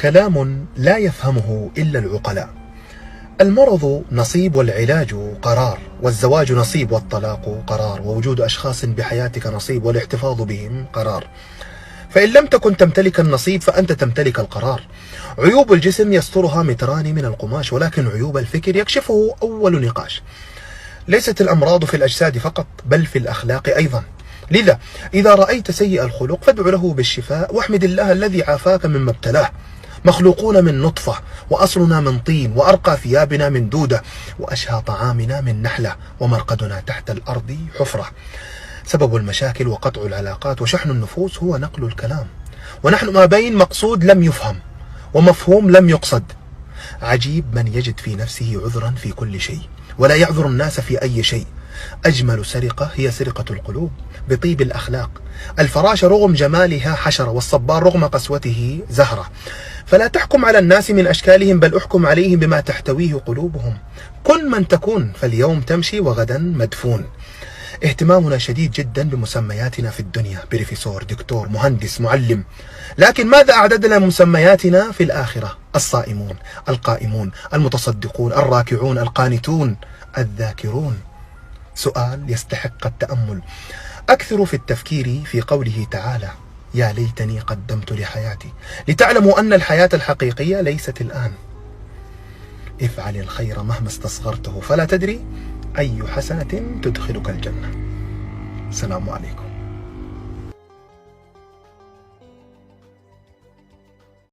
كلام لا يفهمه إلا العقلاء. المرض نصيب والعلاج قرار، والزواج نصيب والطلاق قرار، ووجود أشخاص بحياتك نصيب والاحتفاظ بهم قرار. فإن لم تكن تمتلك النصيب فأنت تمتلك القرار. عيوب الجسم يسترها متران من القماش، ولكن عيوب الفكر يكشفه أول نقاش. ليست الأمراض في الأجساد فقط بل في الأخلاق أيضا. لذا إذا رأيت سيء الخلق فادع له بالشفاء، واحمد الله الذي عافاك مما ابتلاه. مخلوقون من نطفة، وأصلنا من طين، وأرقى ثيابنا من دودة، وأشهى طعامنا من نحلة، ومرقدنا تحت الأرض حفرة. سبب المشاكل وقطع العلاقات وشحن النفوس هو نقل الكلام، ونحن ما بين مقصود لم يفهم ومفهوم لم يقصد. عجيب من يجد في نفسه عذرا في كل شيء ولا يعذر الناس في أي شيء. أجمل سرقة هي سرقة القلوب بطيب الأخلاق. الفراشة رغم جمالها حشرة، والصبار رغم قسوته زهرة. فلا تحكم على الناس من أشكالهم، بل أحكم عليهم بما تحتويه قلوبهم. كن من تكون، فاليوم تمشي وغدا مدفون. اهتمامنا شديد جدا بمسمياتنا في الدنيا، بروفيسور، دكتور، مهندس، معلم. لكن ماذا أعددنا مسمياتنا في الآخرة؟ الصائمون، القائمون، المتصدقون، الراكعون، القانتون، الذاكرون. سؤال يستحق التأمل. أكثر في التفكير في قوله تعالى: يا ليتني قدمت لحياتي، لتعلموا أن الحياة الحقيقية ليست الآن. افعل الخير مهما استصغرته، فلا تدري أي حسنة تدخلك الجنة. السلام عليكم.